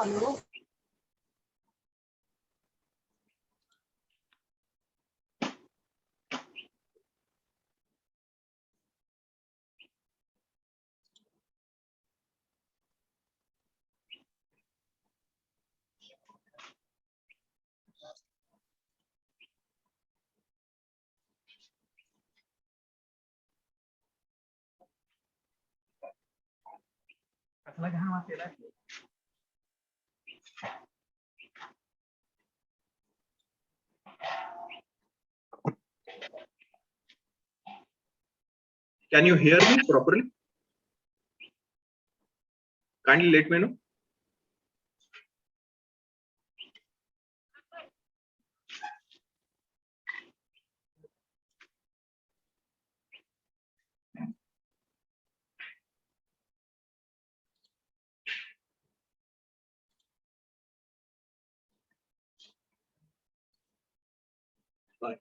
Can you hear me properly? Kindly let me know.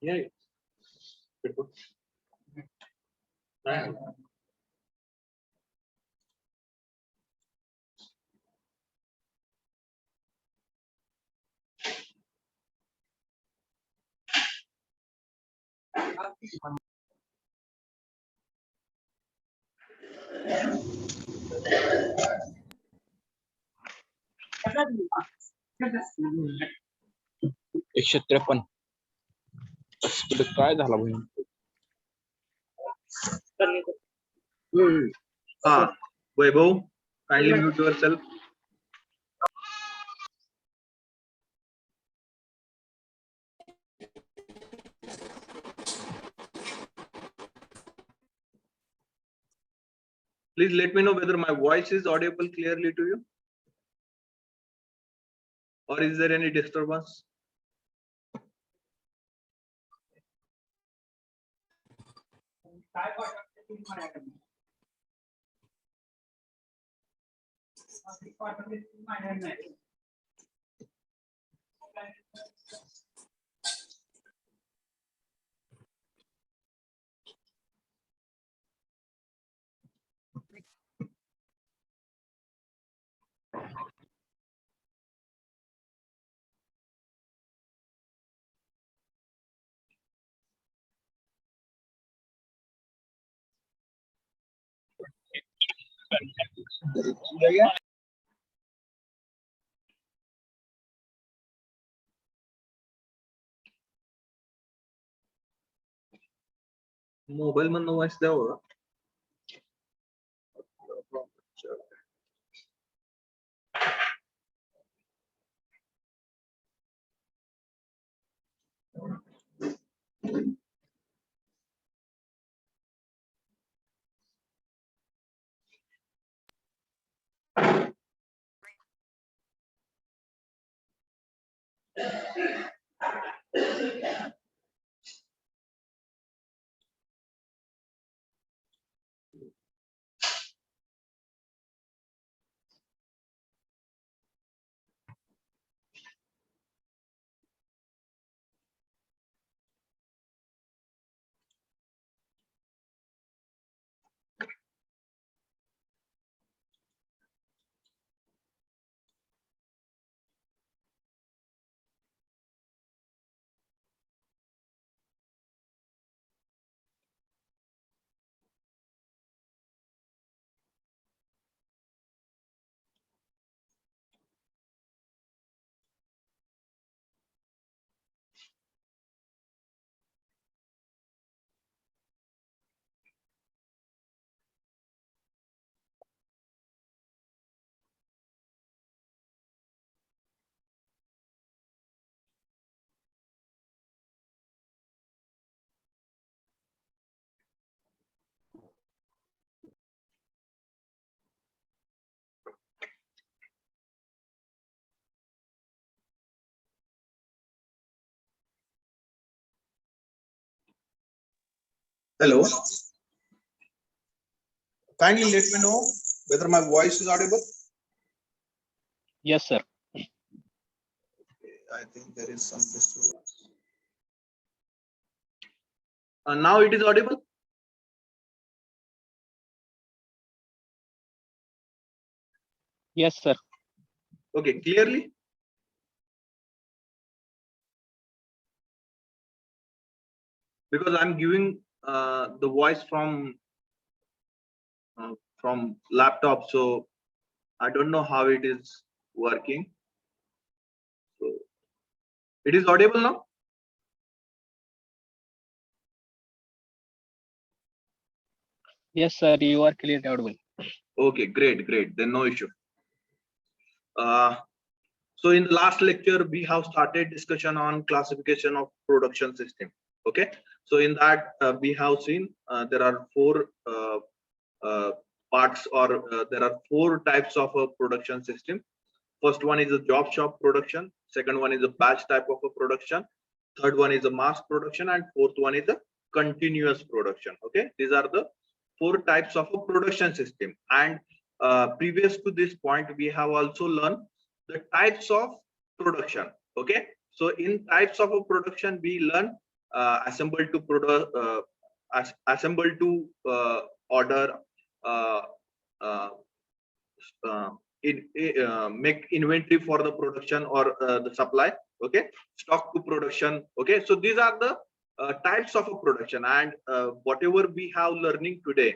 Yeah. एकशे 53 काय झाला बहीण Vaibhav, kindly mute yourself. Please let me know whether my voice is audible clearly to you, or is there any disturbance? Mobile man voice द्यावं. Hello. Kindly let me know whether my voice is audible. Yes, sir. I think there is some disturbance. Now it is audible. Yes, sir. Okay, clearly. Because I'm giving the voice from laptop, so I don't know how it is working. So it is audible now. Yes, sir. You are clearly audible. Okay, great, great. Then no issue. So in the last lecture, we have started discussion on classification of production system. Okay. So in that, we have seen there are four parts, or there are four types of a production system. First one is a job shop production. Second one is a batch type of a production. Third one is a mass production, and fourth one is a continuous production. Okay, these are the four types of a production system. And previous to this point, we have also learned the types of production. Okay, so in types of a production, we learn assemble to product, assemble to order, uh, uh, uh, make inventory for the production or the supply. Okay, stock to production. Okay, so these are the types of a production, and whatever we have learning today,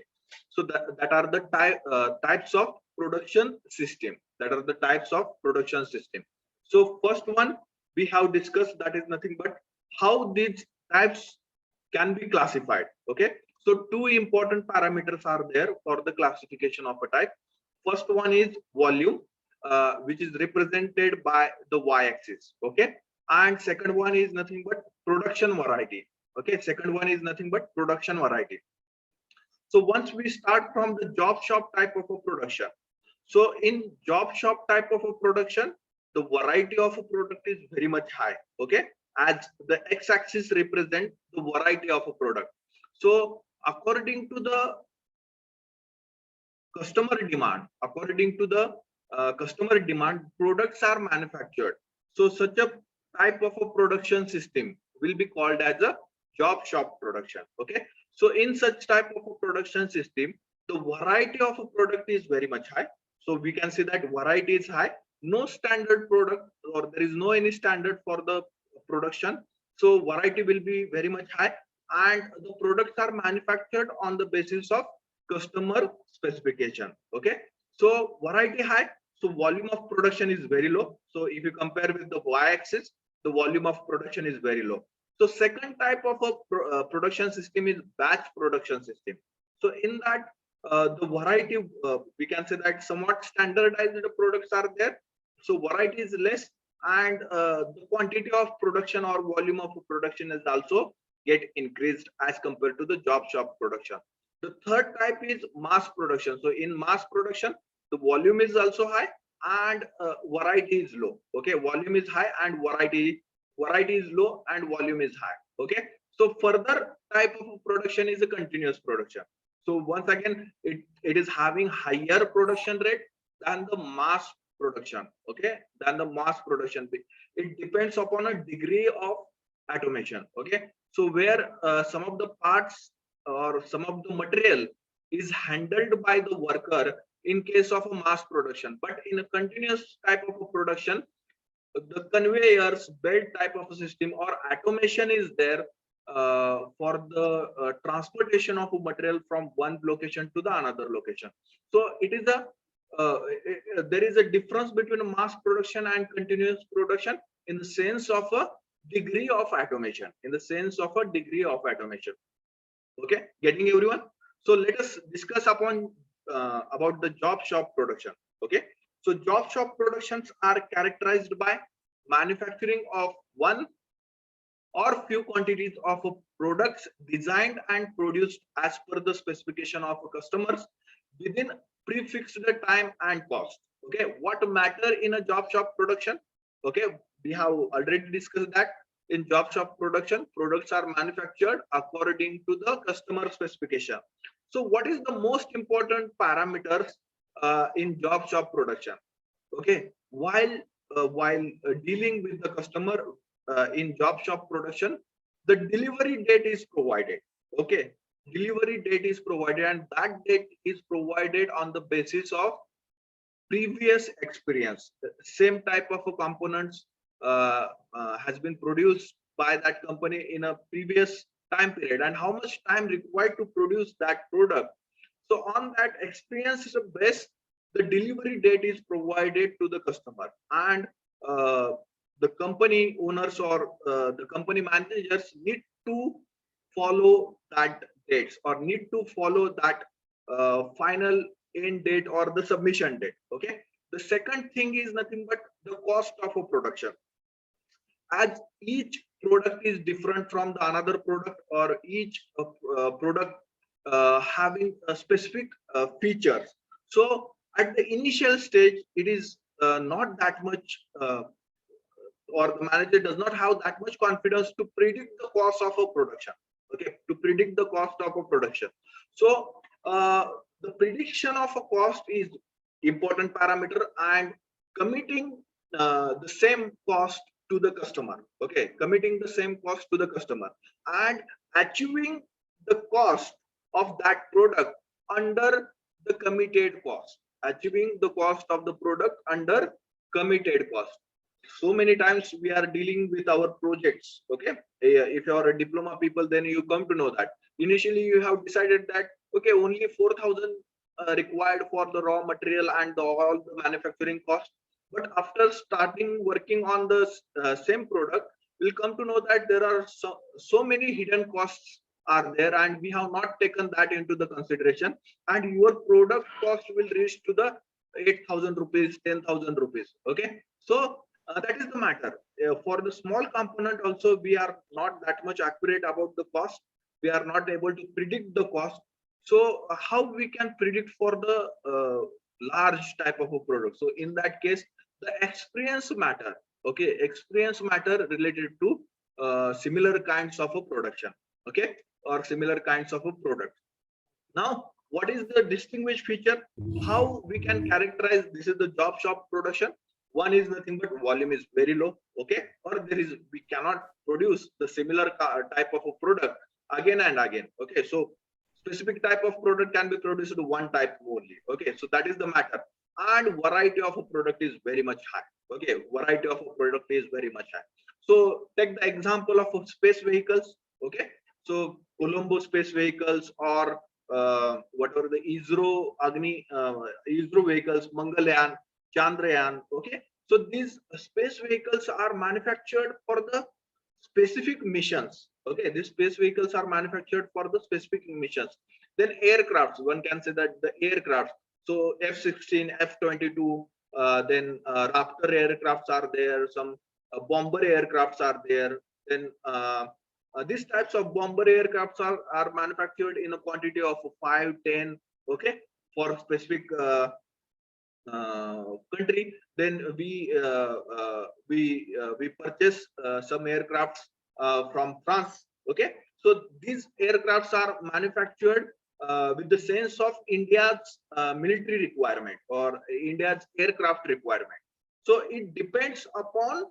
so that are the types of production system, that are the types of production system. So first one we have discussed, that is nothing but how these types can be classified. Okay, so two important parameters are there for the classification of a type. First one is volume, which is represented by the y-axis. Okay, and second one is nothing but production variety. Okay, second one is nothing but production variety. So once we start from the job shop type of a production, so in job shop type of a production, the variety of a product is very much high. Okay, as the x-axis represent the variety of a product. So according to the customer demand, according to the customer demand, products are manufactured. So such a type of a production system will be called as a job shop production. Okay, so in such type of a production system, the variety of a product is very much high. So we can say that variety is high, no standard product, or there is no any standard for the production. So variety will be very much high, and the products are manufactured on the basis of customer specification. Okay, so variety high, so volume of production is very low. So if you compare with the y-axis, the volume of production is very low. So second type of a production system is batch production system. So in that, the variety, we can say that somewhat standardized products are there, so variety is less, and the quantity of production or volume of production is also get increased as compared to the job shop production. The third type is mass production. So in mass production, the volume is also high, and variety is low. Okay, volume is high and variety is low and volume is high. Okay, so further type of production is a continuous production. So once again, it is having higher production rate than the mass production. Okay, than the mass production. It depends upon a degree of automation. Okay, so where some of the parts or some of the material is handled by the worker in case of a mass production, but in a continuous type of a production, the conveyors belt type of a system or automation is there for the transportation of a material from one location to the another location. So it is a there is a difference between a mass production and continuous production in the sense of a degree of automation, in the sense of a degree of automation. Okay, getting everyone? So let us discuss upon about the job shop production. Okay, so job shop productions are characterized by manufacturing of one or few quantities of products designed and produced as per the specification of customers within prefixed time and cost. Okay, what matter in a job shop production? Okay, we have already discussed that in job shop production, products are manufactured according to the customer specification. So what is the most important parameters in job shop production? Okay, while dealing with the customer in job shop production, the delivery date is provided. Okay, delivery date is provided, and that date is provided on the basis of previous experience. The same type of a components has been produced by that company in a previous time period, and how much time required to produce that product. So on that experience base, the delivery date is provided to the customer, and uh, the company owners or the company managers need to follow that dates or need to follow that final end date or the submission date. Okay. The second thing is nothing but the cost of a production. As each product is different from the another product, or each product having a specific features. So at the initial stage, it is not that much or the manager does not have that much confidence to predict the cost of a production. Okay, to predict the cost of a production. So the prediction of a cost is important parameter, and committing the same cost to the customer. Okay, committing the same cost to the customer and achieving the cost of that product under the committed cost. Achieving the cost of the product under committed cost. So many times we are dealing with our projects. Okay, if you are a diploma people, then you come to know that initially you have decided that okay, only 4,000 required for the raw material and all the manufacturing cost. But after starting working on the same product, we'll come to know that there are so many hidden costs are there, and we have not taken that into the consideration, and your product cost will reach to the 8,000 rupees, 10,000 rupees. Okay, so that is the matter. For the small component also, we are not that much accurate about the cost. We are not able to predict the cost. So how we can predict for the large type of a product? So in that case, the experience matter. Okay, experience matter related to similar kinds of a production. Okay, or similar kinds of a product. Now, what is the distinguished feature? How we can characterize this is the job shop production? One is nothing but volume is very low. Okay, or there is we cannot produce the similar type of a product again and again. Okay, so specific type of product can be produced one type only. Okay, so that is the matter. And variety of a product is very much high. Okay, variety of a product is very much high. So take the example of space vehicles. Okay, so Colombo space vehicles, or whatever the ISRO vehicles, Mangalyaan, Chandrayaan. Okay, so these space vehicles are manufactured for the specific missions. Okay, these space vehicles are manufactured for the specific missions. Then aircrafts, one can say that the aircrafts. So F-16, F-22, then Raptor aircrafts are there. Some bomber aircrafts are there. Then these types of bomber aircrafts are manufactured in a quantity of 5, 10. Okay, for specific country. Then we purchase some aircrafts from France. Okay, so these aircrafts are manufactured with the sense of India's military requirement or India's aircraft requirement. So it depends upon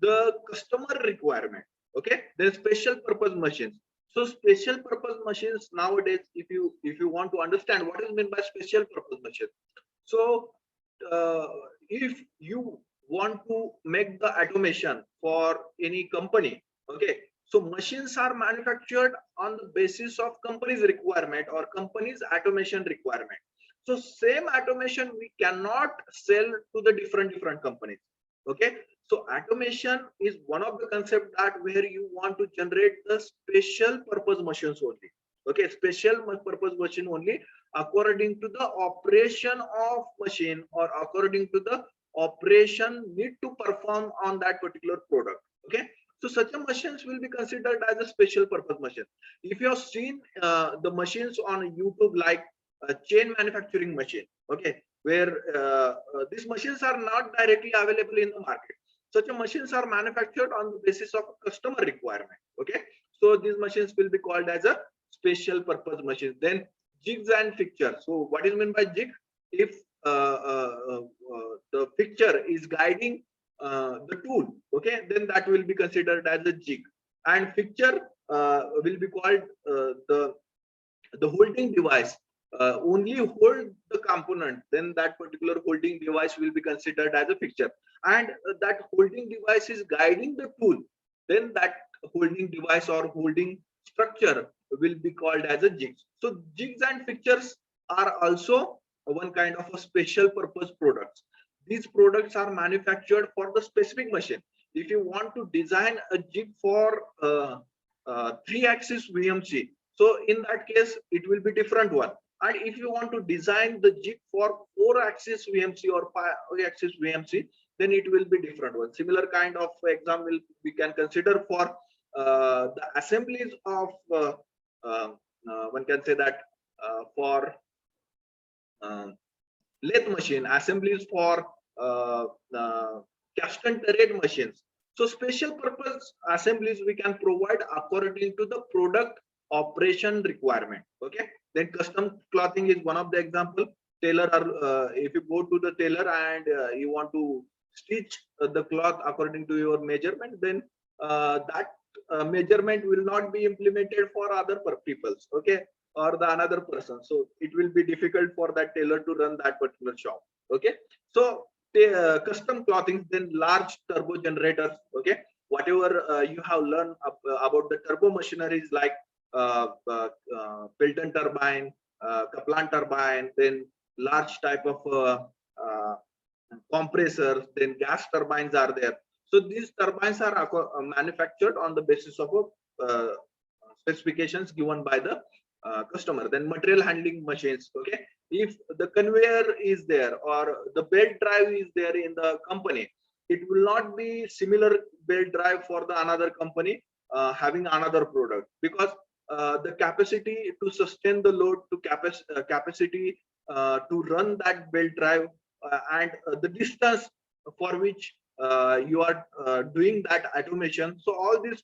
the customer requirement. Okay, there's special purpose machines. So special purpose machines nowadays, if you want to understand what is meant by special purpose machine, so if you want to make the automation for any company, okay, so machines are manufactured on the basis of company's requirement or company's automation requirement. So same automation we cannot sell to the different companies. Okay, so automation is one of the concept that where you want to generate the special purpose machines only. Okay, special purpose machine only according to the operation of machine or according to the operation need to perform on that particular product. Okay, so such a machines will be considered as a special purpose machine. If you have seen the machines on YouTube, like a chain manufacturing machine, okay, where these machines are not directly available in the market. Such a machines are manufactured on the basis of customer requirement. Okay, so these machines will be called as a special purpose machines. Then jigs and fixtures. So what is meant by jig? If the fixture is guiding the tool, okay, then that will be considered as a jig. And fixture will be called the holding device only hold the component, then that particular holding device will be considered as a fixture. And that holding device is guiding the tool, then that holding device or holding structure will be called as a jigs. So jigs and fixtures are also one kind of a special purpose products. These products are manufactured for the specific machine. If you want to design a jig for 3-axis VMC, so in that case it will be different one. And if you want to design the jig for 4-axis VMC or 5-axis VMC, then it will be different one. Similar kind of example we can consider for the assemblies of one can say that for lathe machine, assemblies for cast and turret machines. So special purpose assemblies we can provide according to the product operation requirement. Okay, then custom clothing is one of the example. Tailor or if you go to the tailor and you want to stitch the cloth according to your measurement, then that measurement will not be implemented for other peoples, okay, or the another person. So it will be difficult for that tailor to run that particular shop. Okay, so the custom clothing, then large turbo generators. Okay, whatever you have learned about the turbo machineries like Pelton turbine, Kaplan turbine, then large type of compressors, then gas turbines are there. So these turbines are manufactured on the basis of specifications given by the customer. Then material handling machines. Okay, if the conveyor is there or the belt drive is there in the company, it will not be similar belt drive for the another company having another product, because the capacity to sustain the load, to capacity to run that belt drive and the distance for which you are doing that automation. So all these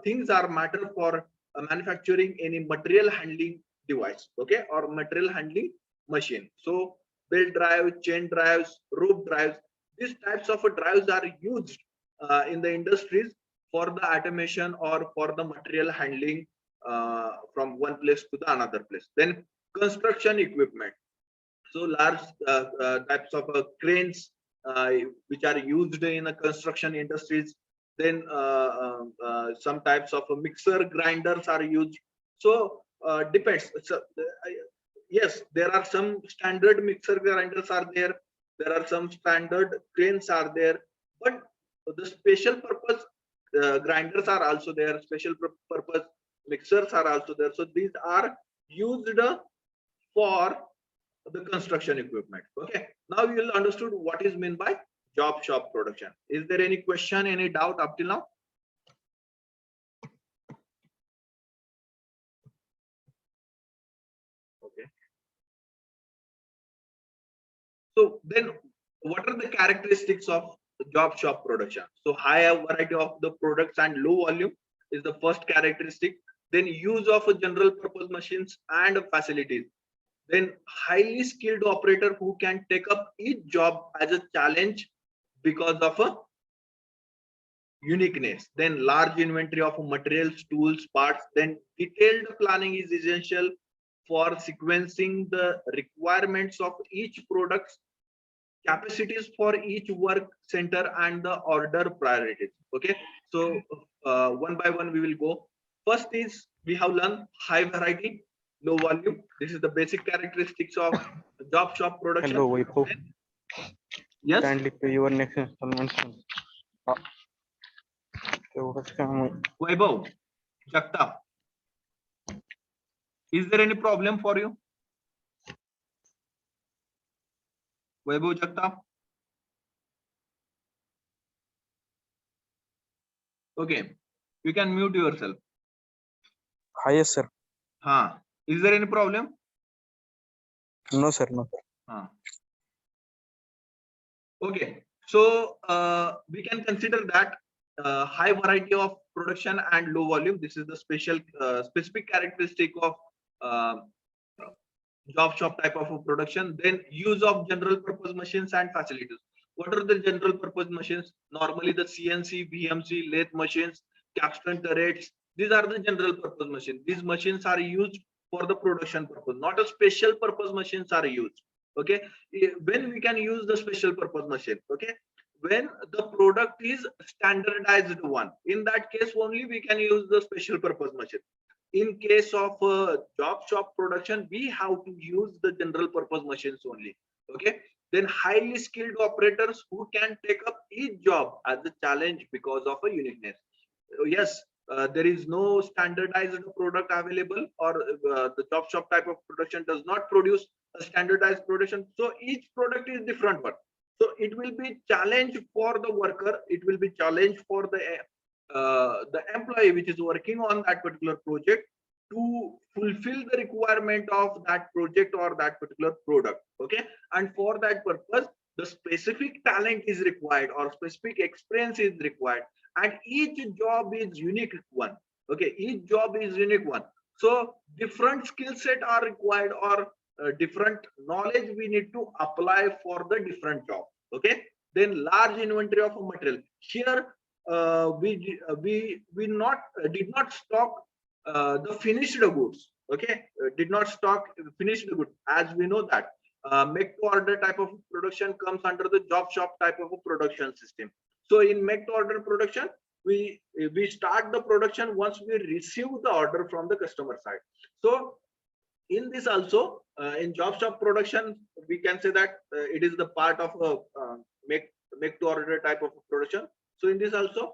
things are matter for manufacturing any material handling device, okay, or material handling machine. So belt drive, chain drives, rope drives, these types of drives are used in the industries for the automation or for the material handling from one place to the another place. Then construction equipment. So large types of cranes which are used in the construction industries. Then some types of mixer grinders are used. So depends. So, yes, there are some standard mixer grinders are there. There are some standard cranes are there, but the special purpose grinders are also there. Special purpose mixers are also there. So these are used for the construction equipment. Okay, now you will understood what is meant by job shop production. Is there any question, any doubt up till now? Okay, so then what are the characteristics of job shop production? So high variety of the products and low volume is the first characteristic. Then use of a general purpose machines and facilities. Then highly skilled operator who can take up each job as a challenge because of a uniqueness. Then large inventory of materials, tools, parts. Then detailed planning is essential for sequencing the requirements of each product's capacities for each work center and the order priorities. Okay, so one by one we will go. First is we have learned high variety, low volume. This is the basic characteristics of job shop production. Hello, Vaibhav. Yes. Kindly pay your next installment soon. तेवढंच काम आहे. Vaibhav Jagtap, is there any problem for you? Vaibhav Jagtap. Okay, you can mute yourself. Hi, yes, sir. Is there any problem? No, sir. No, sir. Okay, so we can consider that high variety of production and low volume. This is the specific characteristic of job shop type of a production. Then use of general purpose machines and facilities. What are the general purpose machines? Normally the CNC, VMC, lathe machines, capstan turrets. These are the general purpose machines. These machines are used for the production purpose, not a special purpose machines are used. Okay, when we can use the special purpose machine? Okay, when the product is standardized one, in that case only we can use the special purpose machine. In case of job shop production, we have to use the general purpose machines only. Okay, then highly skilled operators who can take up each job as a challenge because of a uniqueness. Yes, there is no standardized product available, or the job shop type of production does not produce a standardized production, so each product is different one. So it will be challenge for the worker, it will be challenge for the employee which is working on that particular project to fulfill the requirement of that project or that particular product. Okay, and for that purpose the specific talent is required or specific experience is required, and each job is unique one. Okay, each job is unique one, so different skill set are required, or different knowledge we need to apply for the different job. Okay, then large inventory of material. Here we not did not stock the finished goods. Okay, did not stock finished goods, as we know that make to order type of production comes under the job shop type of a production system. So in make to order production, we start the production once we receive the order from the customer side. So in this also, in job shop production, we can say that it is the part of a make to order type of production. So in this also,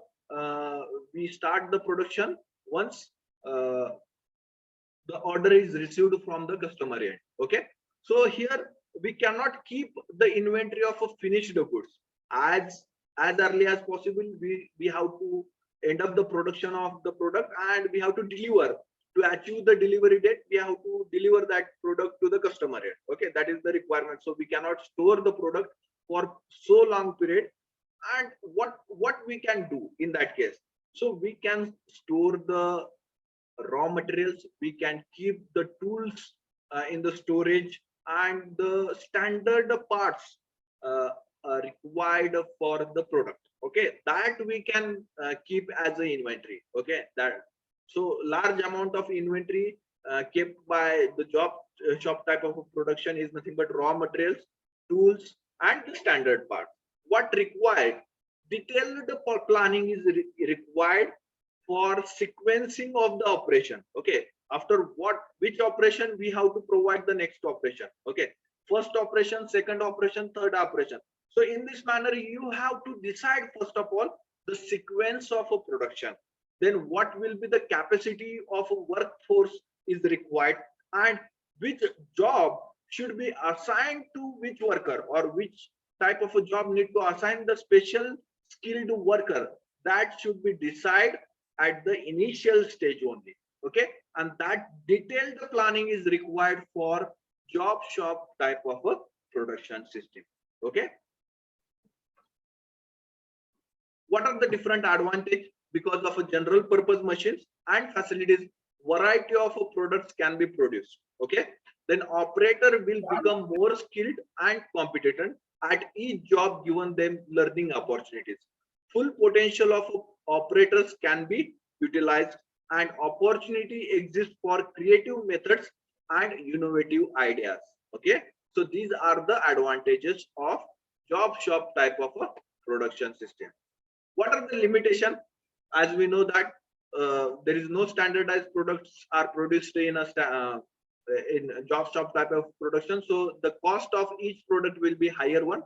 we start the production once the order is received from the customer end. Okay, so here we cannot keep the inventory of a finished goods as early as possible. We have to end up the production of the product, and we have to deliver. To achieve the delivery date, we have to deliver that product to the customer end. Okay, that is the requirement. So we cannot store the product for so long period. And what we can do in that case? So we can store the raw materials, we can keep the tools in the storage, and the standard parts required for the product. Okay, that we can keep as an inventory. Okay, that so large amount of inventory kept by the job shop type of production is nothing but raw materials, tools, and the standard part. What required? Detailed planning is required for sequencing of the operation. Okay, after which operation we have to provide the next operation. Okay, first operation, second operation, third operation. So in this manner you have to decide first of all the sequence of a production, then what will be the capacity of a workforce is required, and which job should be assigned to which worker, or which type of a job need to assign the special skilled worker. That should be decided at the initial stage only. Okay, and that detailed planning is required for job shop type of a production system. Okay, what are the different advantages? Because of a general purpose machines and facilities, variety of products can be produced. Okay, then operator will become more skilled and competent at each job, given them learning opportunities. Full potential of operators can be utilized, and opportunity exists for creative methods and innovative ideas. Okay, so these are the advantages of job shop type of a production system. What are the limitations? As we know that there is no standardized products are produced in a job shop type of production, so the cost of each product will be higher one,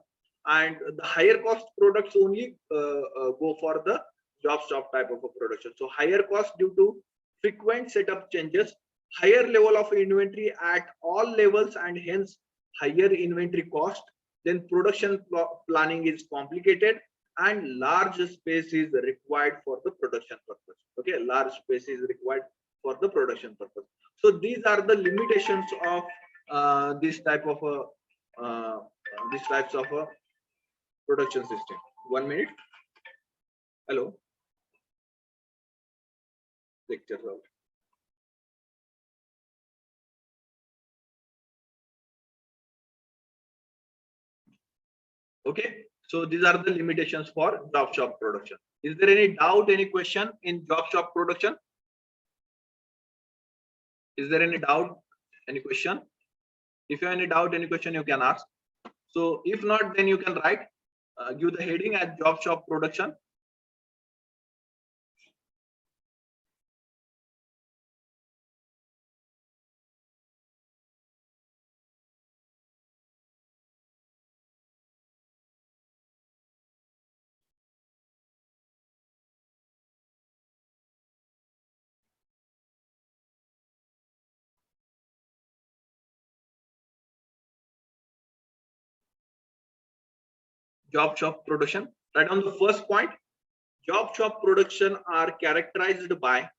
and the higher cost products only go for the job shop type of a production. So higher cost due to frequent setup changes, higher level of inventory at all levels, and hence higher inventory cost. Then production planning is complicated, and large space is required for the production purpose. Okay, large space is required for the production purpose. So these are the limitations of this type of a these types of a production system. 1 minute. Hello. Lecture out. Okay, so these are the limitations for job shop production. Is there any doubt, any question in job shop production? Is there any doubt? Any question? If you have any doubt, any question you can ask. So if not, then you can write, give the heading as job shop production. Job shop production. Write on the first point. Job shop production are characterized by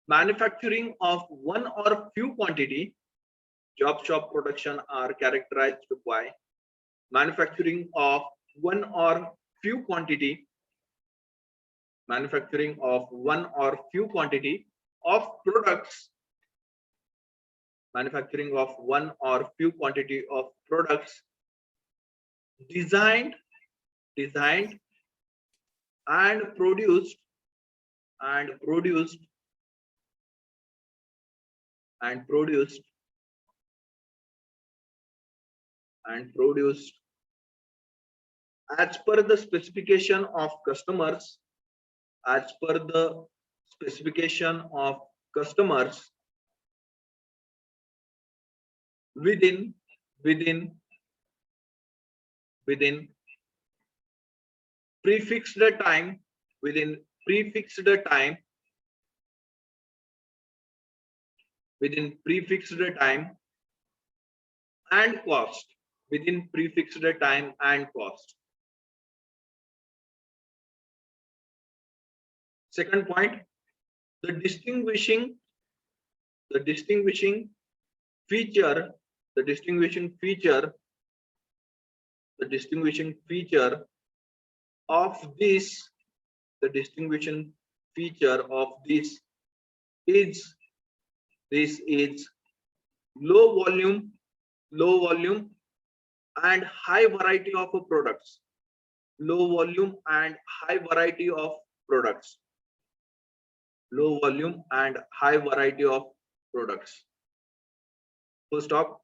manufacturing of one or few quantity. Job shop production are characterized by manufacturing of one or few quantity of products, designed and produced as per the specification of customers, within prefixed time, and cost, Second point, the distinguishing feature of this is low volume and high variety of products. Low volume and high variety of products. Full stop.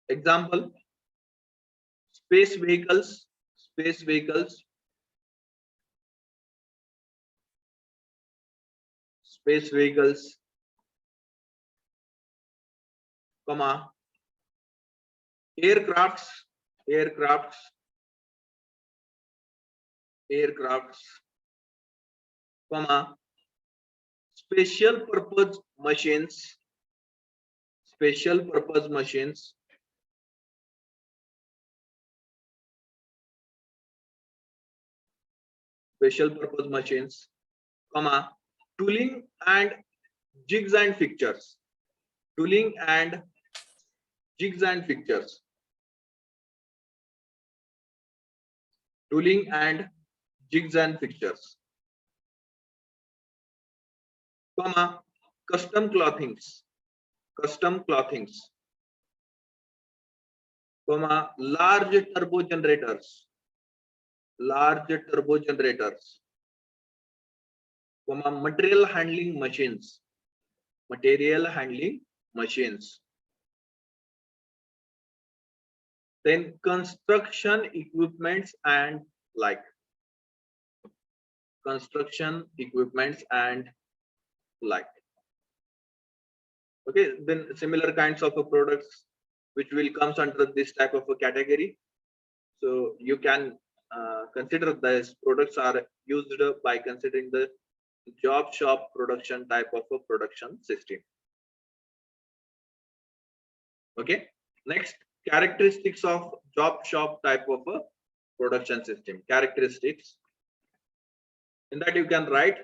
Example: space vehicles, comma, aircrafts, comma, special purpose machines, comma, tooling and jigs and fixtures, comma, custom clothings, comma, large turbo generators, comma, material handling machines, then construction equipments and like. Okay, then similar kinds of products which will comes under this type of a category. So you can consider these products are used by considering the job shop production type of a production system. Okay, next, characteristics of job shop type of a production system. Characteristics. In that you can write,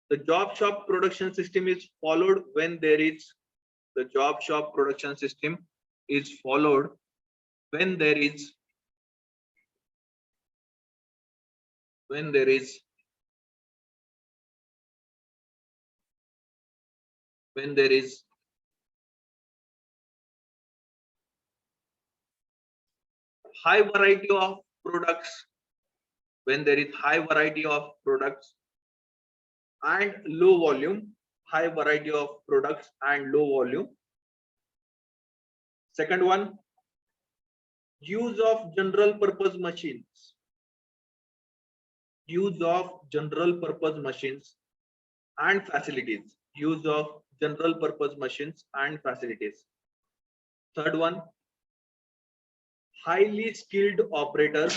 the job shop production system is followed when there is high variety of products, when there is high variety of products, and low volume, high variety of products and low volume. Second one, use of general purpose machines. Use of general purpose machines and facilities. Use of general purpose machines and facilities. Third one, highly skilled operators.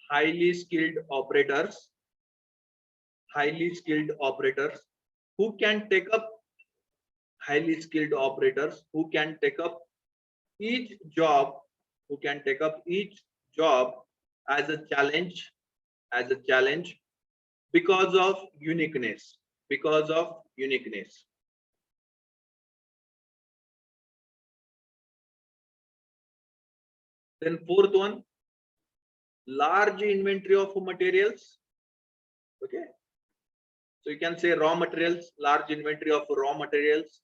Highly skilled operators. Highly skilled operators who can take up, highly skilled operators who can take up each job, who can take up each job as a challenge, as a challenge, because of uniqueness, because of uniqueness. Then fourth one, large inventory of materials. Okay, so you can say raw materials, large inventory of raw materials,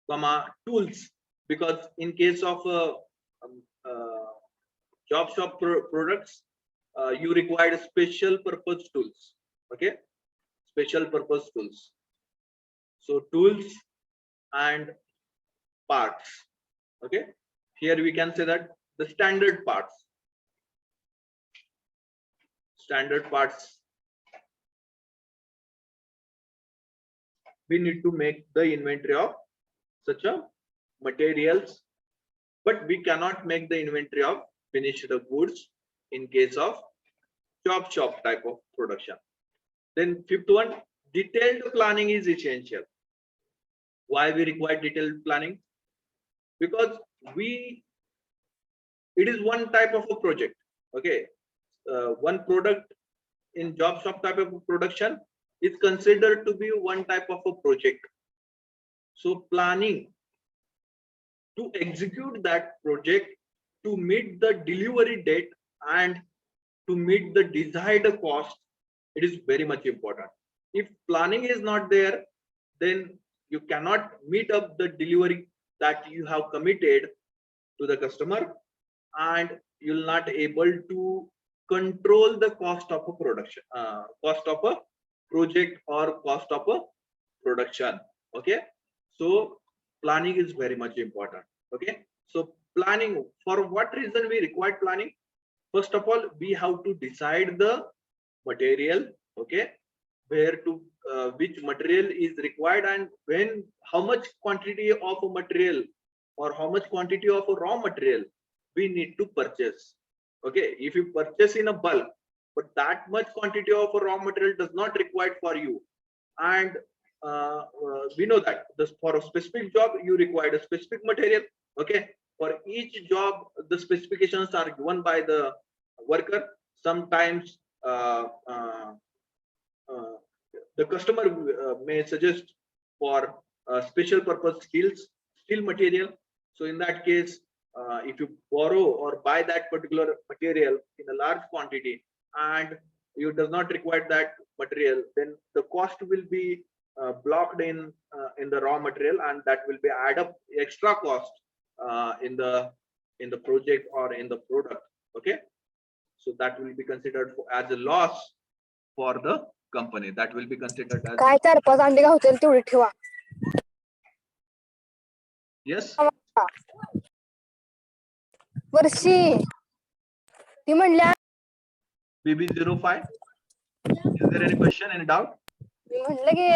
comma tools, because in case of job shop products, you require special purpose tools. Okay, special purpose tools. So tools and parts. Okay, here we can say that the standard parts, standard parts, we need to make the inventory of such a materials, but we cannot make the inventory of finished goods in case of job shop type of production. Then fifth one, detailed planning is essential. Why we require detailed planning? Because it is one type of a project. Okay, one product in job shop type of production is considered to be one type of a project. So planning to execute that project to meet the delivery date and to meet the desired cost, it is very much important. If planning is not there, then you cannot meet up the delivery that you have committed to the customer, and you'll not able to control the cost of a production, cost of a project or cost of a production. Okay, so planning is very much important. Okay, so planning, for what reason we require planning? First of all, we have to decide the material. Okay, where to which material is required, and when, how much quantity of a material or how much quantity of a raw material we need to purchase. Okay, if you purchase in a bulk, but that much quantity of a raw material does not required for you, and we know that this, for a specific job you require a specific material. Okay, for each job the specifications are given by the worker. Sometimes the customer may suggest for special purpose steel material. So in that case, if you borrow or buy that particular material in a large quantity and you does not require that material, then the cost will be blocked in the raw material, and that will be add up extra cost in the project or in the product. Okay, so that will be considered as a loss for the company. That will be considered as, काय 4-5 अंडे गावतील तेवढी ठेवा. yes. वर्षी ती म्हणल्या BB05, is there any question, any doubt? मी म्हणलं की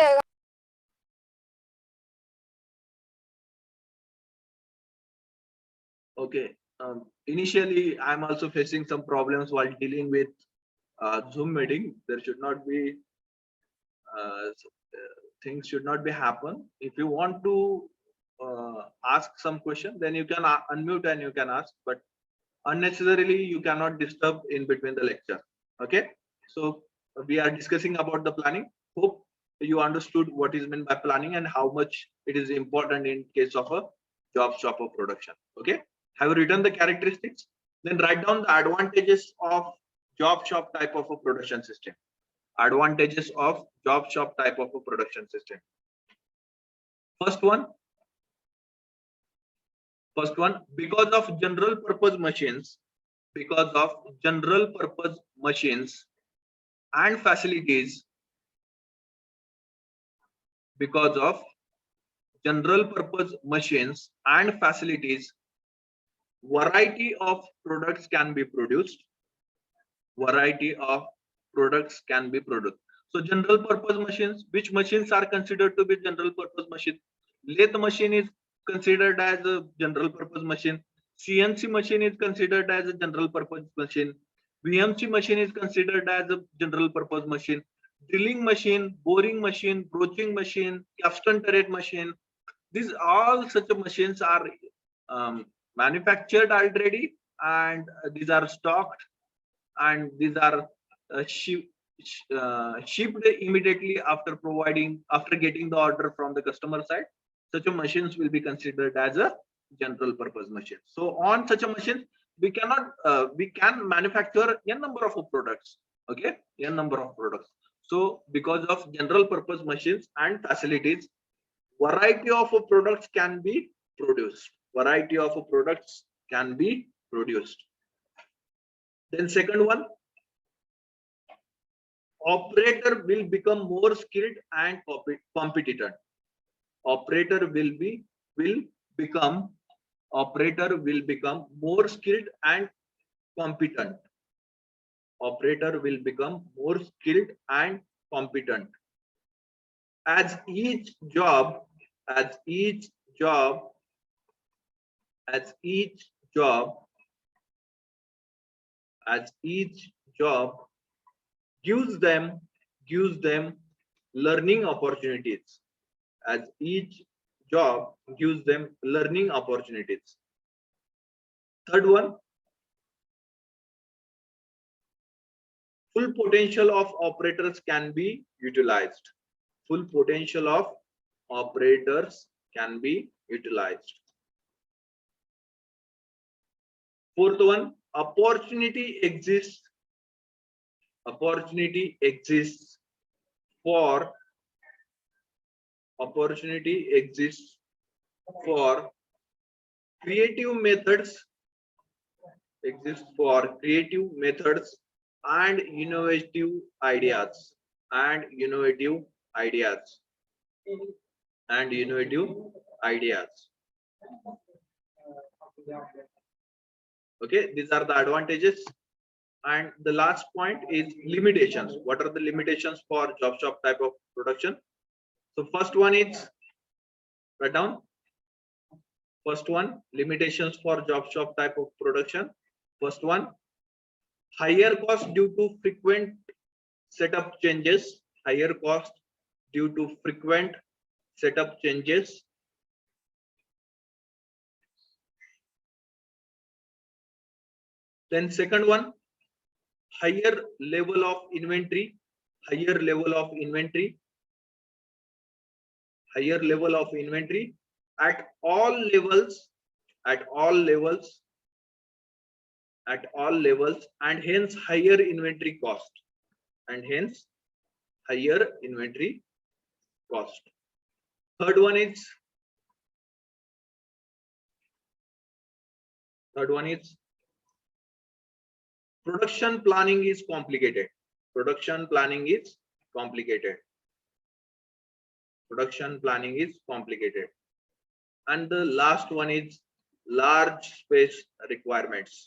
Okay, initially I'm also facing some problems while dealing with Zoom meeting. There should not be things should not be happen. If you want to ask some question, then you can unmute and you can ask, but unnecessarily you cannot disturb in between the lecture. Okay, so we are discussing about the planning. Hope you understood what is meant by planning and how much it is important in case of a job shop or production. Okay, have you written the characteristics? Then write down the advantages of job shop type of a production system. Advantages of job shop type of a production system. First one, because of general purpose machines, because of general purpose machines and facilities, because of general purpose machines and facilities, variety of products can be produced. Variety of products can be produced. So general purpose machines, which machines are considered to be general purpose machine? Lathe machine is considered as a general purpose machine. CNC machine is considered as a general purpose machine. VMC machine is considered as a general purpose machine. Drilling machine, boring machine, broaching machine, capstan turret machine. These all such machines are manufactured already, and these are stocked, and these are shipped immediately after getting the order from the customer side. Such a machines will be considered as a general purpose machine. So on such a machine, we can manufacture n number of products. Okay, n number of products. So because of general purpose machines and facilities, variety of products can be produced. Variety of products can be produced. Then second one, operator will become more skilled and competent. Operator will become more skilled and competent. Operator will become more skilled and competent. As each job gives them learning opportunities. As each job gives them learning opportunities. Third one, full potential of operators can be utilized. Full potential of operators can be utilized. Fourth one, opportunity exists for creative methods and innovative ideas Okay, these are the advantages. And the last point is limitations. What are the limitations for job shop type of production? So first one is, write down. First one, limitations for job shop type of production. First one, higher cost due to frequent setup changes. Higher cost due to frequent setup changes. Then second one, higher level of inventory. Higher level of inventory at all levels, and hence higher inventory cost. Third one is production planning is complicated. And the last one is large space requirements.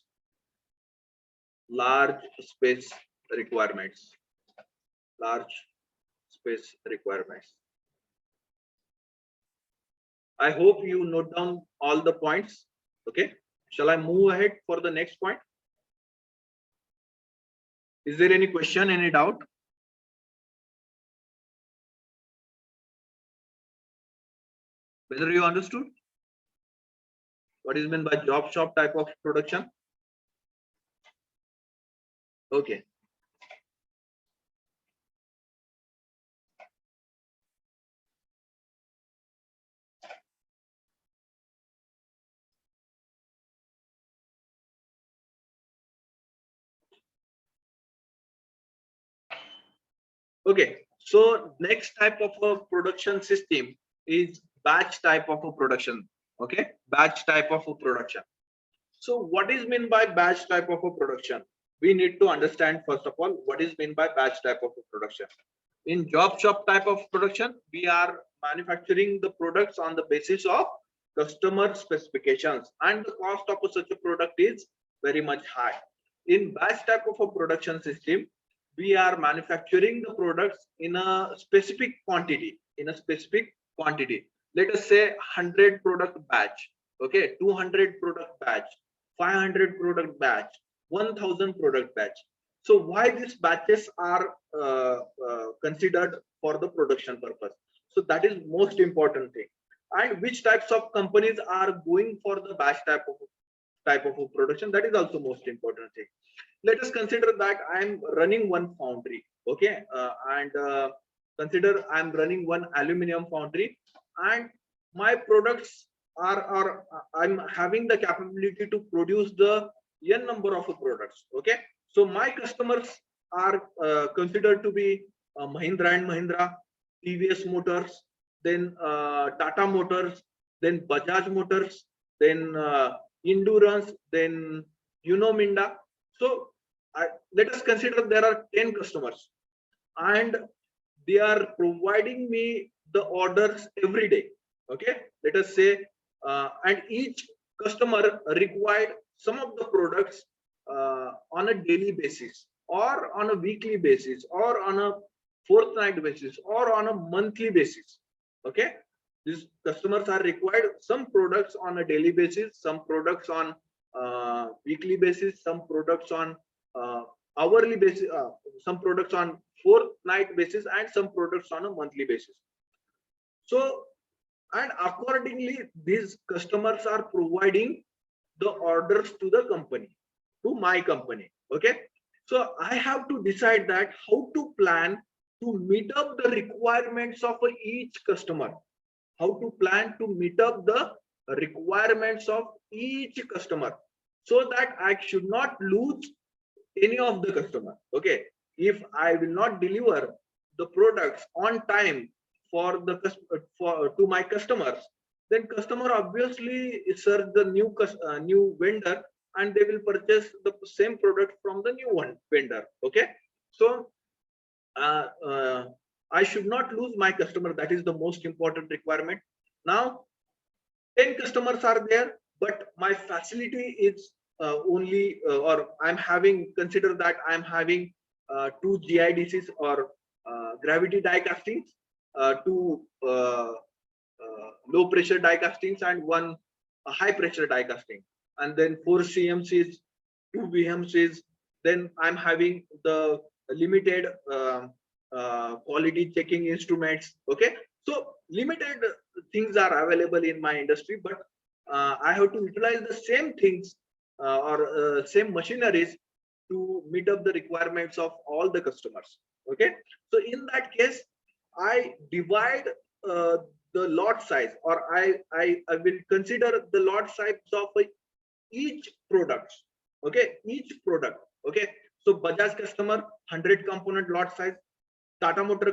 I hope you note down all the points. Okay, shall I move ahead for the next point? Is there any question, any doubt? Whether you understood what is meant by job shop type of production? Okay. Okay, so next type of a production system is batch type of a production. Okay, batch type of a production. So what is meant by batch type of a production? We need to understand first of all what is meant by batch type of a production. In job shop type of production, we are manufacturing the products on the basis of customer specifications, and the cost of such a product is very much high. In batch type of a production system, we are manufacturing the products in a specific quantity. Let us say 100 product batch, okay, 200 product batch, 500 product batch, 1000 product batch. So why these batches are considered for the production purpose? So that is most important thing. And which types of companies are going for the batch type of a production, that is also most important thing. Let us consider that I am running one foundry, okay, and consider I am running one aluminum foundry, and my products are I'm having the capability to produce the n number of products, okay. So my customers are considered to be Mahindra and Mahindra, TVS Motors, then Tata Motors, then Bajaj Motors, then Endurance, then Minda. So let us consider there are 10 customers, and they are providing me the orders every day, okay. Let us say and each customer required some of the products on a daily basis, or on a weekly basis, or on a fortnight basis, or on a monthly basis, okay. These customers are required some products on a daily basis, some products on weekly basis, some products on hourly basis, some products on fortnight basis, and some products on a monthly basis. So, and accordingly these customers are providing the orders to the company, to my company, okay. So I have to decide that how to plan to meet up the requirements of each customer, how to plan to meet up the requirements of each customer, so that I should not lose any of the customer, okay. If I will not deliver the products on time for the to my customers, then customer obviously search the new vendor, and they will purchase the same product from the new one vendor, okay. So I should not lose my customer, that is the most important requirement. Now 10 customers are there, but my facility is only or I'm having, consider that I'm having 2 GIDCs, or gravity die castings, 2 low pressure die castings, and 1 high pressure die casting, and then 4 CMCs, 2 VMCs. Then I'm having the limited quality checking instruments, okay. So limited things are available in my industry, but I have to utilize the same things or same machineries to meet up the requirements of all the customers, okay. So in that case, I divide the lot size, or I will consider the lot size of each product, okay, each product, okay. So Bajaj customer 100 component lot size, Tata Motor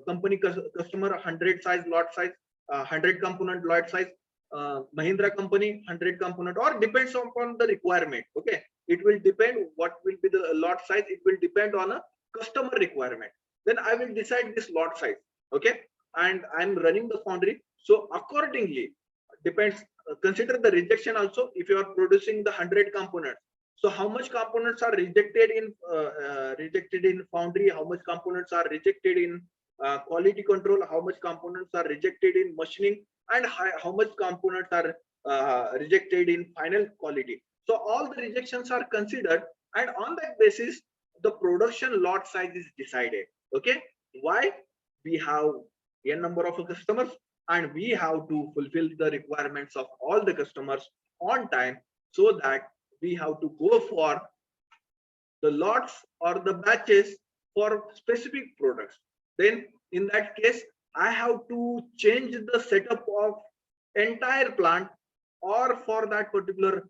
company customer 100 size lot size, 100 component lot size, Mahindra company 100 component, or depends upon the requirement, okay. It will depend what will be the lot size, it will depend on a customer requirement. Then I will decide this lot size, okay, and I'm running the foundry. So accordingly depends, consider the rejection also. If you are producing the 100 components, so how much components are rejected in foundry, how much components are rejected in quality control, how much components are rejected in machining, and how much components are rejected in final quality. So all the rejections are considered, and on that basis the production lot size is decided, okay. Why? We have n number of customers, and we have to fulfill the requirements of all the customers on time, so that we have to go for the lots or the batches for specific products. Then in that case, I have to change the setup of entire plant, or for that particular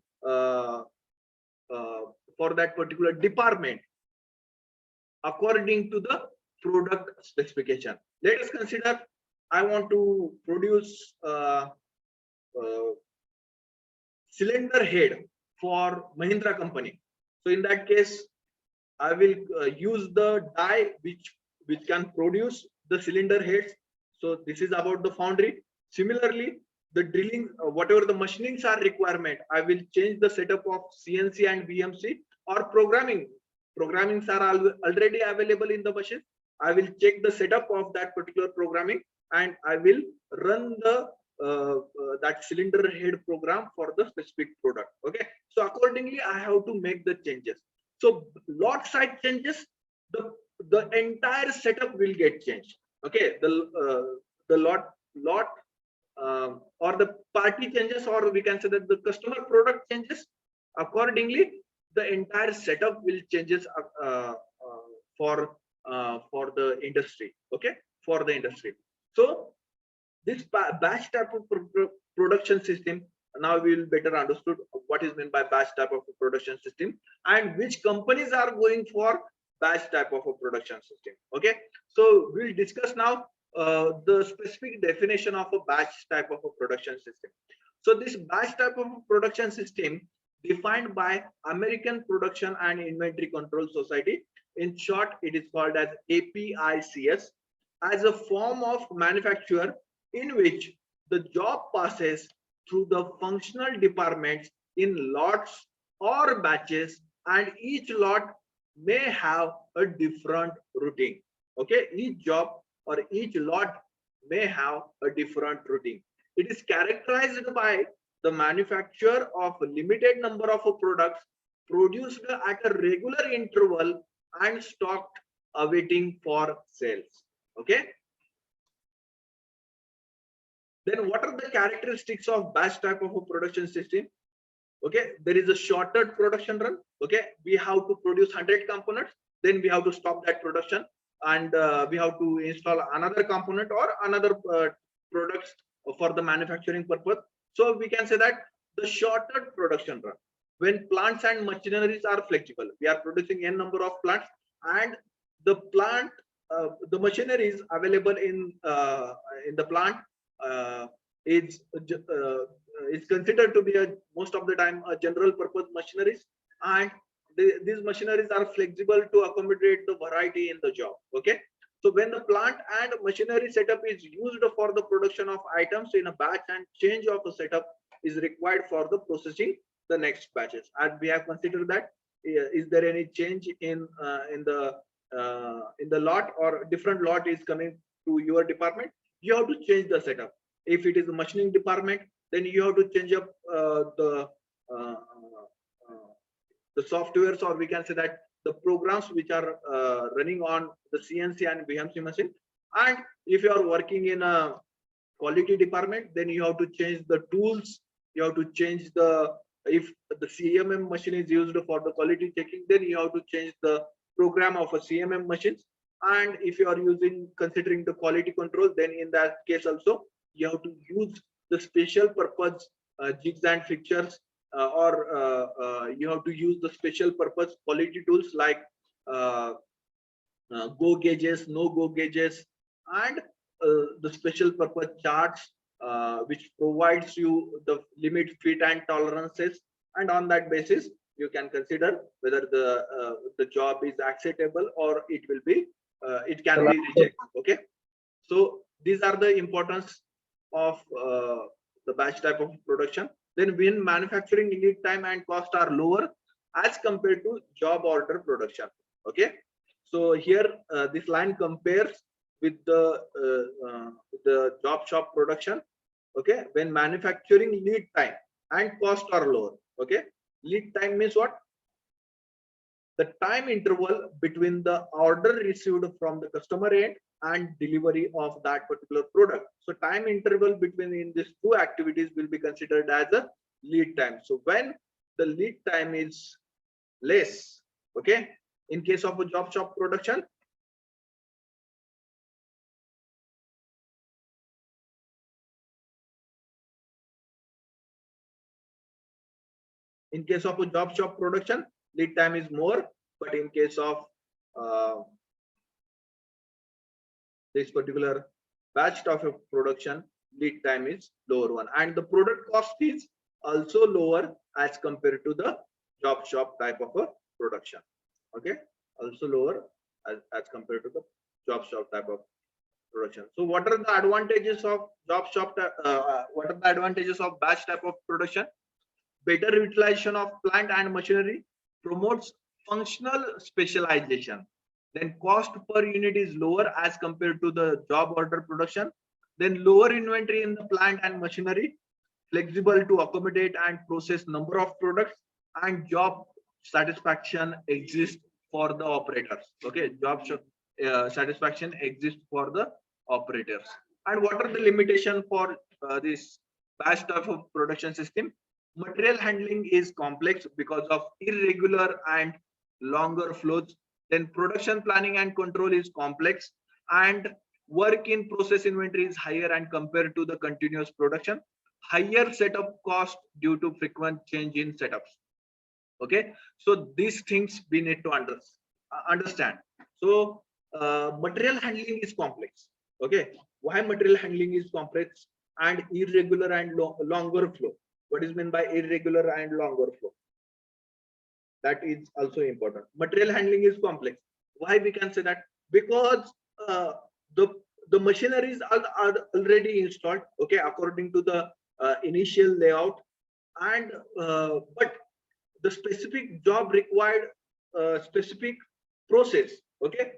department, according to the product specification. Let us consider I want to produce cylinder head for Mahindra company. So in that case, I will use the die which can produce the cylinder heads. So this is about the foundry. Similarly, the drilling, whatever the machinings are requirement, I will change the setup of CNC and VMC or programming. Programmings are already available in the machine. I will check the setup of that particular programming and I will run the that cylinder head program for the specific product. Okay, so accordingly I have to make the changes. So lot size changes, the entire setup will get changed. Okay, the lot or the party changes, or we can say that the customer product changes. Accordingly, the entire setup will changes for the industry. Okay, for the industry. So this batch type of production system, now we will better understood what is meant by batch type of a production system and which companies are going for batch type of a production system. Okay, so we'll discuss now the specific definition of a batch type of a production system. So this batch type of a production system defined by American Production and Inventory Control Society, in short it is called as APICS, as a form of manufacture in which the job passes through the functional departments in lots or batches, and each lot may have a different routine. Okay, each job or each lot may have a different routine. It is characterized by the manufacture of a limited number of products produced at a regular interval and stocked awaiting for sales. Okay, then what are the characteristics of batch type of a production system? Okay, there is a shorter production run. Okay, we have to produce 100 components, then we have to stop that production and we have to install another component or another products for the manufacturing purpose. So we can say that the shorter production run, when plants and machineries are flexible, we are producing n number of plants, and the plant the machineries available in the plant is considered to be most of the time a general purpose machineries, and these machineries are flexible to accommodate the variety in the job. Okay, so when the plant and machinery setup is used for the production of items in a batch, and change of a setup is required for the processing the next batches, and we have considered that is there any change in the lot, or different lot is coming to your department, you have to change the setup. If it is a machining department, then you have to change up the softwares, or we can say that the programs which are running on the CNC and VMC machine. And if you are working in a quality department, then you have to change the tools, you have to change the, if the CMM machine is used for the quality checking, then you have to change the program of a CMM machines. And if you are considering the quality control, then in that case also you have to use the special purpose jigs and fixtures, or you have to use the special purpose quality tools like go gauges, no go gauges, and the special purpose charts which provides you the limit, fit and tolerances, and on that basis you can consider whether the job is acceptable or it will be it can be rejected. Okay, so these are the importance of the batch type of production. Then when manufacturing lead time and cost are lower as compared to job order production. Okay, so here this line compares with the job shop production. Okay, when manufacturing lead time and cost are lower. Okay, lead time means what? The time interval between the order received from the customer end and delivery of that particular product. So time interval between in these two activities will be considered as a lead time. So when the lead time is less, okay, in case of a job shop production, lead time is more, but in case of this particular batch of a production, lead time is lower one, and the product cost is also lower as compared to the job shop type of a production. Okay, also lower as compared to the job shop type of production. So what are the advantages of job shop what are the advantages of batch type of production? Better utilization of plant and machinery, promotes functional specialization. Then cost per unit is lower as compared to the job order production. Then lower inventory in the plant and machinery, flexible to accommodate and process number of products, and job satisfaction exists for the operators. Okay, satisfaction exists for the operators. And what are the limitation for this batch type of production system? Material handling is complex because of irregular and longer flows. Then production planning and control is complex, and work in process inventory is higher and compared to the continuous production. Higher setup cost due to frequent change in setups. Okay, so these things we need to understand. So material handling is complex. Okay, why material handling is complex and irregular and longer flow? What is meant by irregular and longer flow? That is also important. Material handling is complex. Why we can say that? Because the machineries are already installed. Okay, according to the initial layout, and but the specific job required specific process. Okay,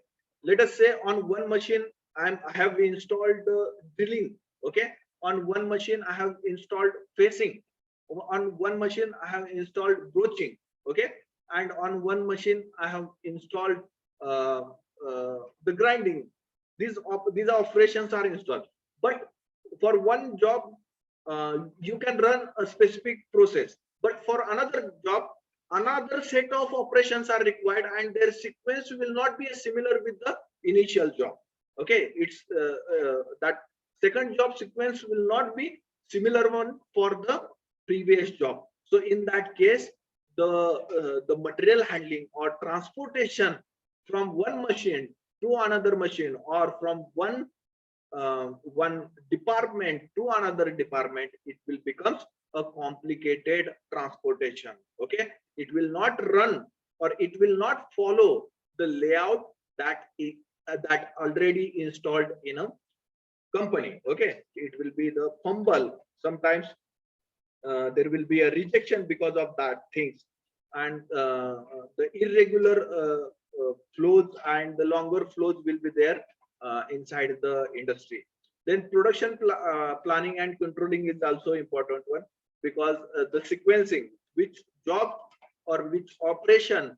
let us say on one machine I have installed drilling. Okay, on one machine I have installed facing. On one machine I have installed broaching. Okay, and on one machine I have installed the grinding. These operations are installed, but for one job you can run a specific process, but for another job another set of operations are required, and their sequence will not be similar with the initial job. Okay, it's that second job sequence will not be similar one for the previous job. So in that case, the material handling or transportation from one machine to another machine, or from one department to another department, it will become a complicated transportation. Okay, it will not run, or it will not follow the layout that already installed in a company. Okay, it will be the fumble. Sometimes there will be a rejection because of that things, and the irregular flows and the longer flows will be there inside the industry. Then production planning and controlling is also important one, because the sequencing, which job or which operation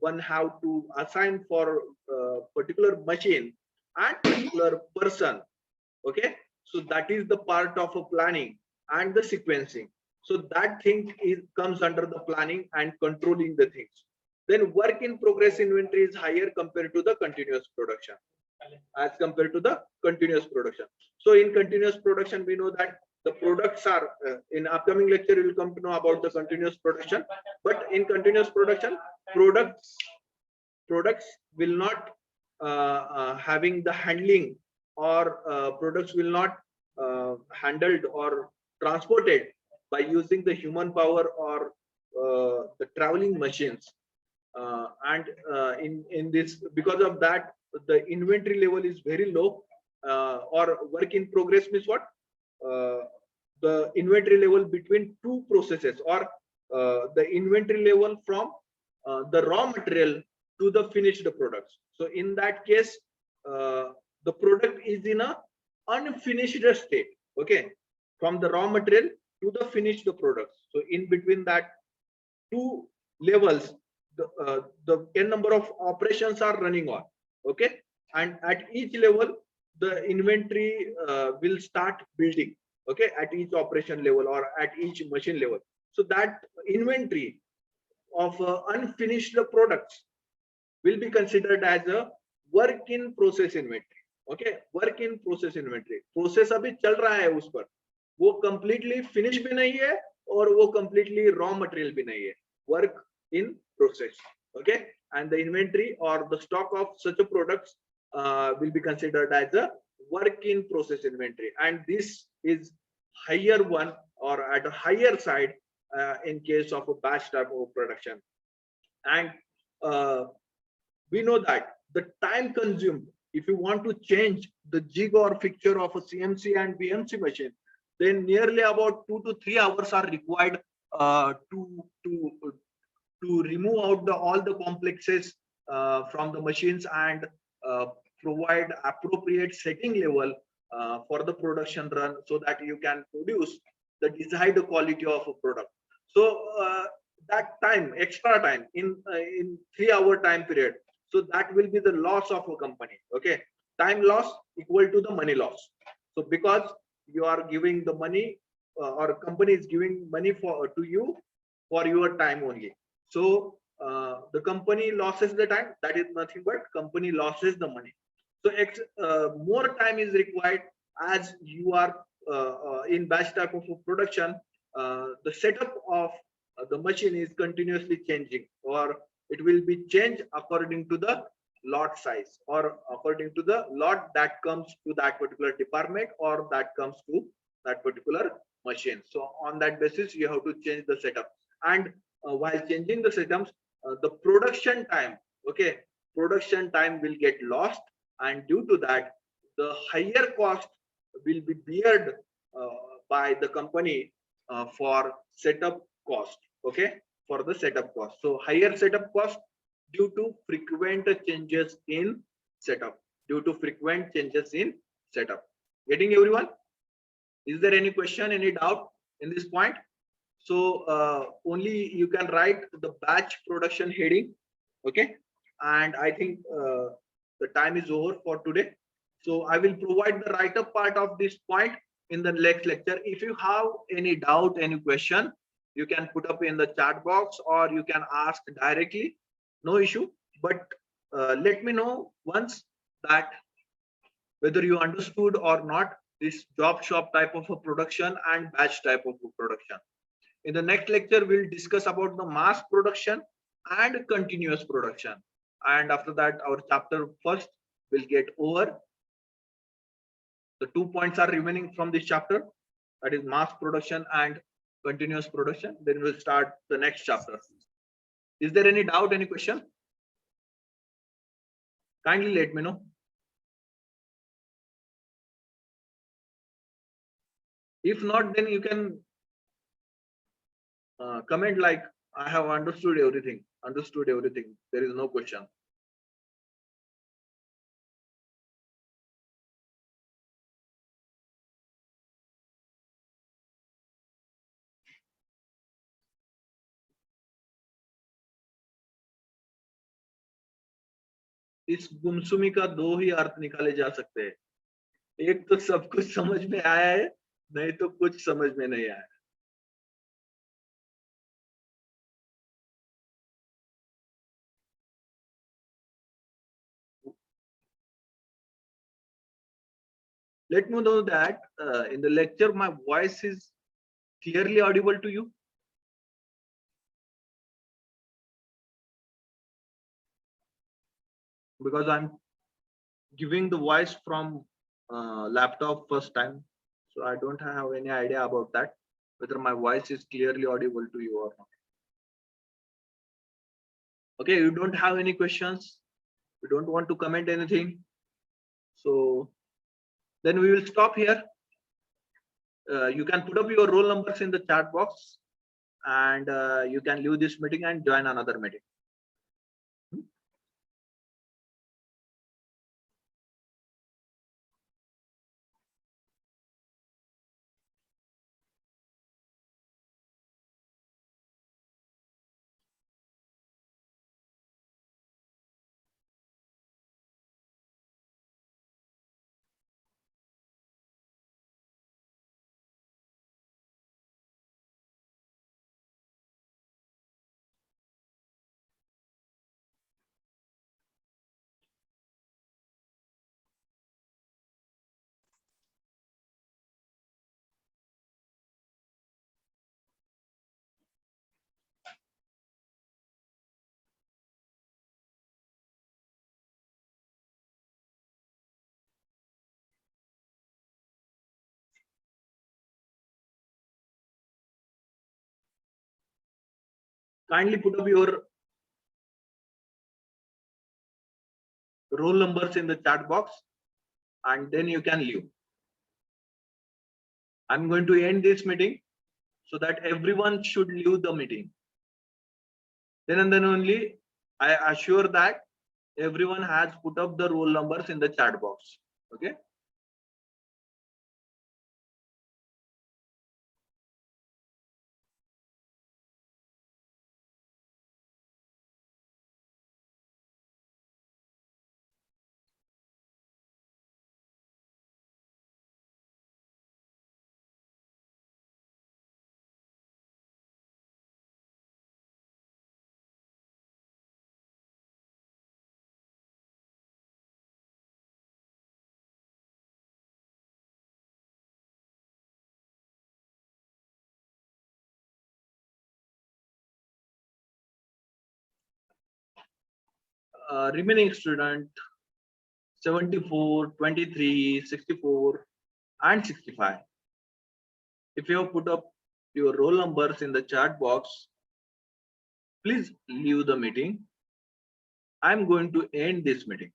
one have to assign for particular machine and particular person. Okay, so that is the part of a planning and the sequencing. So that thing comes under the planning and controlling the things. Then work in progress inventory is higher compared to the continuous production, as compared to the continuous production. So in continuous production, we know that the products are in upcoming lecture we will come to know about the continuous production. But in continuous production, products will not having the handling, or products will not handled or transported by using the human power or the traveling machines. And in this, because of that, the inventory level is very low, or work in progress means what? The inventory level between two processes, or the inventory level from the raw material to the finished products. So in that case, the product is in a unfinished state. Okay, from the raw material to the finished products. So in between that two levels, the n number of operations are running on. Okay, and at each level the inventory will start building. Okay, at each operation level or at each machine level. So that inventory of unfinished products will be considered as a work in process inventory. Okay, work in process inventory. Process अभी चल रहा है उस पर, वो completely finish भी नहीं है और वो completely raw material भी नहीं है. Work in process. Okay, and the inventory or the stock of such a products will be considered as a work in process inventory, and this is higher one or at a higher side in case of a batch type of production. And we know that the time consumed, if you want to change the jig or fixture of a CNC and BMC machine, then nearly about 2 to 3 hours are required to remove out all the complexes from the machines and provide appropriate setting level for the production run, so that you can produce the desired quality of a product. So that time, extra time in 3 hour time period, so that will be the loss of a company. Okay, time loss equal to the money loss. So because you are giving the money, or company is giving money to you for your time only. So the company loses the time, that is nothing but company loses the money. So more time is required as you are in batch type of production. The setup of the machine is continuously changing, or it will be changed according to the lot size, or according to the lot that comes to that particular department, or that comes to that particular machine. So on that basis, you have to change the setup. And while changing the setups, the production time, okay, production time will get lost, and due to that, the higher cost will be beared by the company for setup cost. Okay, for the setup cost. So higher setup cost due to frequent changes in setup. Due to frequent changes in setup. Getting everyone? Is there any question, any doubt in this point? So only you can write the batch production heading. Okay, and I think the time is over for today. So I will provide the write-up part of this point in the next lecture. If you have any doubt, any question, you can put up in the chat box, or you can ask directly. No issue. But let me know once that whether you understood or not this job shop type of a production and batch type of a production. In the next lecture, we'll discuss about the mass production and continuous production. And after that, our chapter first will get over. The 2 points are remaining from this chapter, that is mass production and continuous production. Then we'll start the next chapter. Is there any doubt, any question? Kindly let me know. If not, then you can comment like, I have understood everything. Understood everything. There is no question. इस गुमसुमी का दो ही अर्थ निकाले जा सकते हैं, एक तो सब कुछ समझ में आया है, नहीं तो कुछ समझ में नहीं आया. Let me know that in the lecture my voice is clearly audible to you. Because I'm giving the voice from laptop first time, so I don't have any idea about that, whether my voice is clearly audible to you or not. Okay, you don't have any questions, you don't want to comment anything, so then we will stop here. You can put up your roll numbers in the chat box, and you can leave this meeting and join another meeting. kindly put up your roll numbers in the chat box and then you can leave. I'm going to end this meeting so that everyone should leave the meeting. Then and then only I assure that everyone has put up the roll numbers in the chat box. Okay. Remaining student 74, 23, 64 and 65. If you have put up your roll numbers in the chat box, please leave the meeting. I'm going to end this meeting.